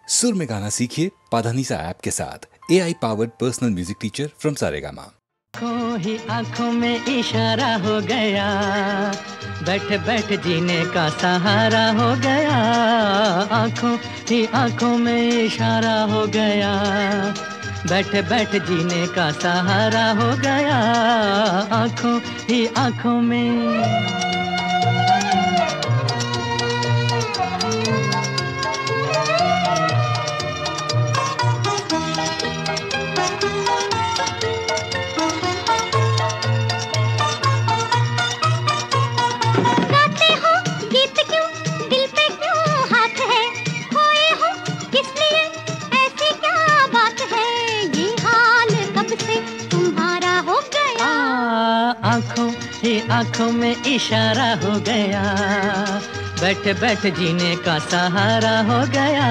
सुर में गाना सीखिए पाधानीसा ऐप के साथ। AI powered personal music teacher from Saregama. आँखों ही आँखों में इशारा हो गया, बैठ बैठ जीने का सहारा हो गया। आँखों ही आँखों में इशारा हो गया, बैठ बैठ जीने का सहारा हो गया। आँखों ही आँखों में आँखों में इशारा हो गया, बैठ बैठ जीने का सहारा हो गया।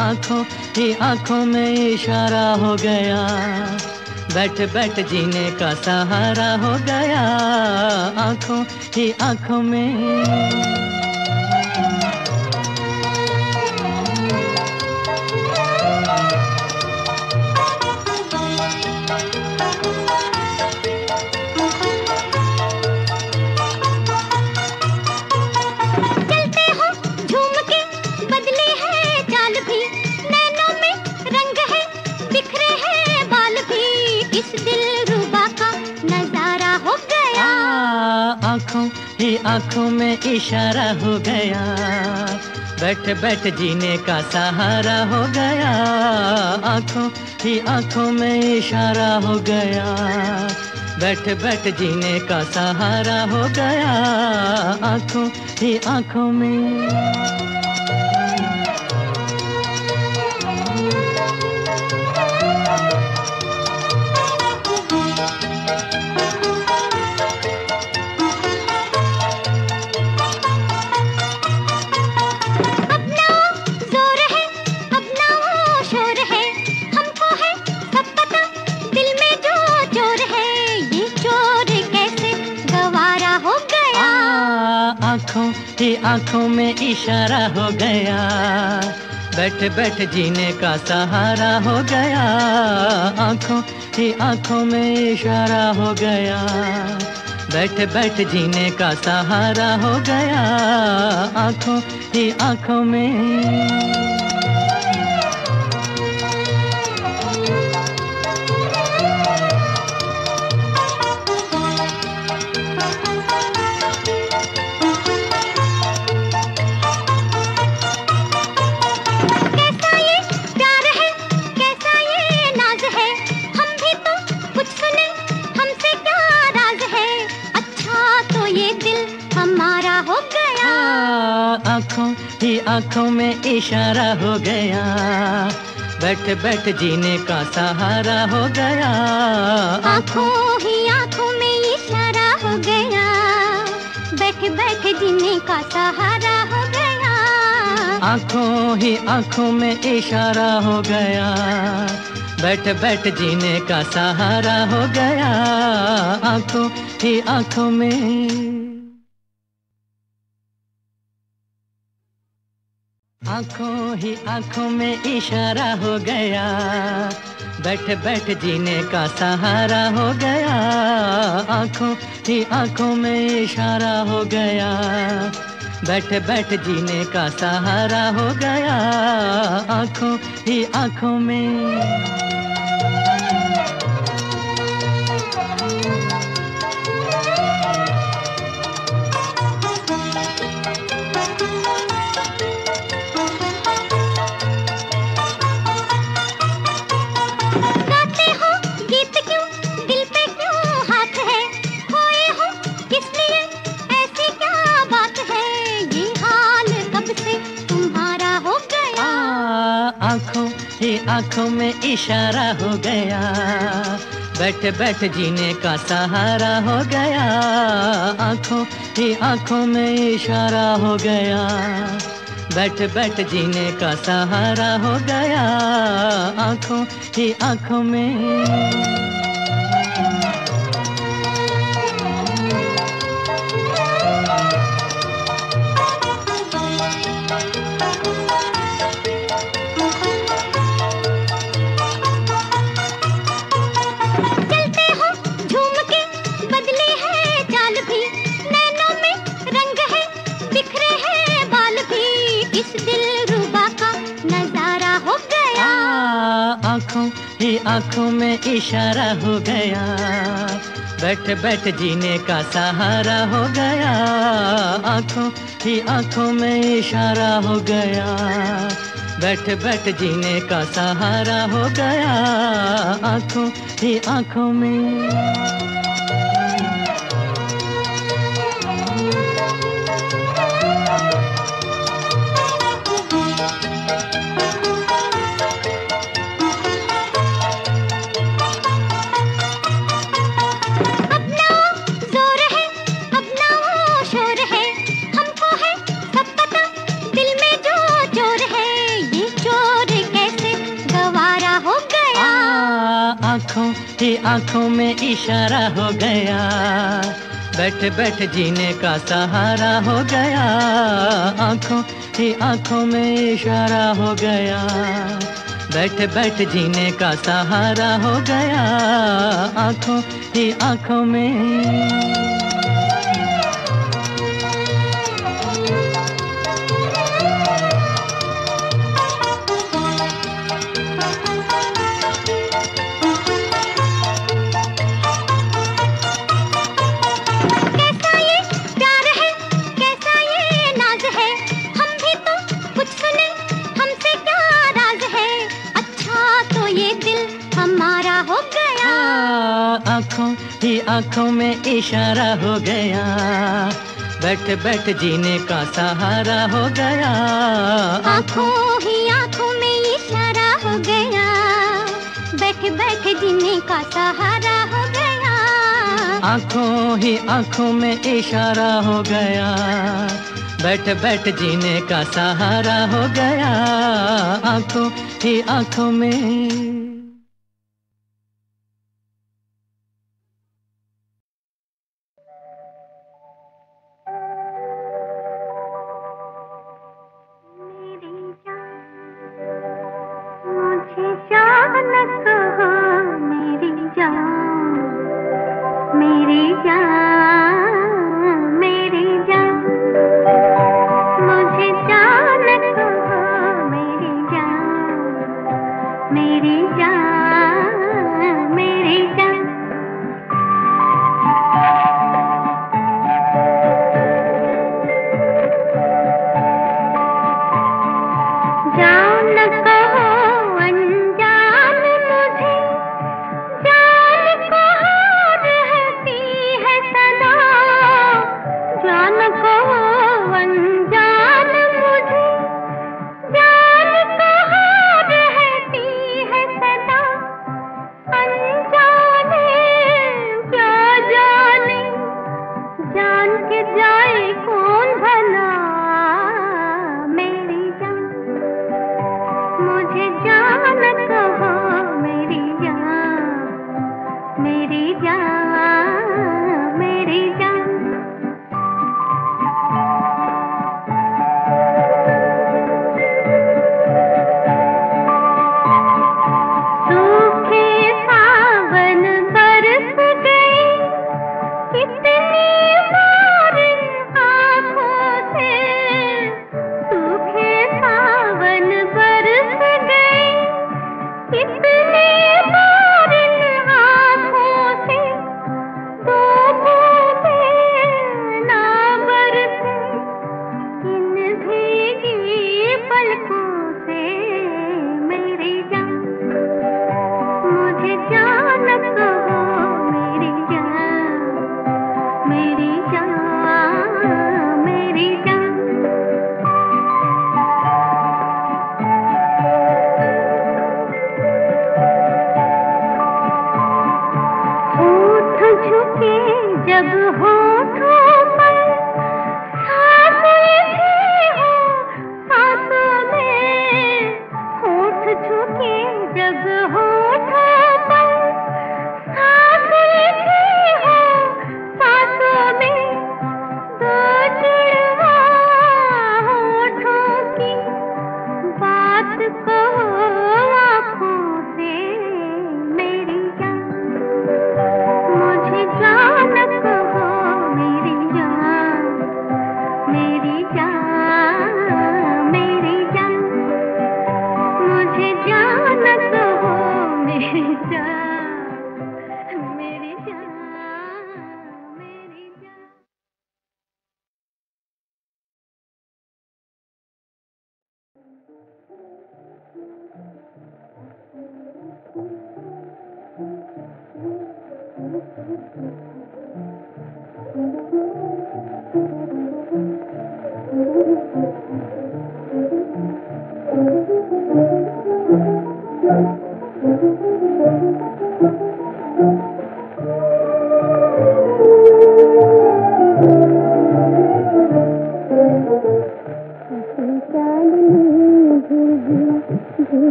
आँखों ही आँखों में इशारा हो गया, बैठ बैठ जीने का सहारा हो गया। आँखों ही आँखों में आँखों में इशारा हो गया, बैठ बैठ जीने का सहारा हो गया। आँखों ही आँखों में इशारा हो गया, बैठ बैठ जीने का सहारा हो गया। आँखों ही आँखों में आँखों में इशारा हो गया, बैठ बैठ जीने का सहारा हो गया। आँखों ही आँखों में इशारा हो गया, बैठ बैठ जीने का सहारा हो गया। आँखों ही आँखों में आँखों में इशारा हो गया, बैठ बैठ जीने का सहारा हो गया। आँखों ही आँखों में इशारा हो गया, बैठ बैठ जीने का सहारा हो गया। आँखों ही आँखों में इशारा हो गया, बैठ बैठ जीने का सहारा हो गया। आँखों ही आँखों में आँखों ही आँखों में इशारा हो गया, बैठ बैठ जीने का सहारा हो गया। आँखों ही आँखों में इशारा हो गया, बैठ बैठ जीने का सहारा हो गया। आँखों ही आँखों में आँखों में इशारा हो गया, बैठ बैठ जीने का सहारा हो गया। आँखों ही आँखों में इशारा हो गया, बैठ बैठ जीने का सहारा हो गया। आँखों ही आँखों में आंखों में इशारा हो गया, बैठ बैठ जीने का सहारा हो गया। आंखों ही आंखों में इशारा हो गया, बैठ बैठ जीने का सहारा हो गया। आंखों ही आंखों में। आंखों ही आंखों में इशारा हो गया, बैठ बैठ जीने का सहारा हो गया। आंखों ही आंखों में इशारा हो गया, बैठ बैठ जीने का सहारा हो गया। आंखों ही आंखों में। आंखों ही आंखों में इशारा हो गया, बैठ बैठ जीने का सहारा हो गया। आंखों ही आंखों में इशारा हो गया, बैठ बैठ जीने का सहारा हो गया। आंखों ही आंखों में इशारा हो गया, बैठ बैठ जीने का सहारा हो गया। आंखों ही आंखों में।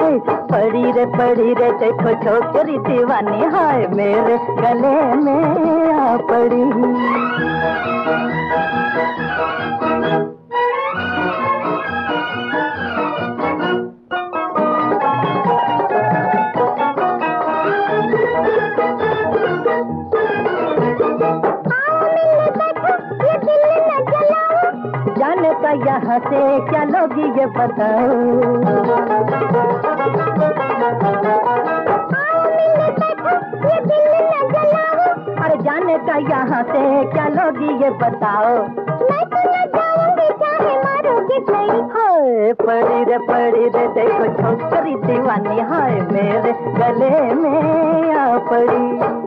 हाय पड़ी रे देखो छोकरी दीवानी, हाय मेरे गले में आ पड़ी। जाने का यहाँ से क्या लोगी ये बताओ, अरे जाने का यहाँ से क्या लोगी ये बताओ, मैं तो न जाऊंगी चाहे मारोगी नहीं। हाय पड़ी रे देखो छोकरी दीवानी, हाय मेरे गले में आ पड़ी।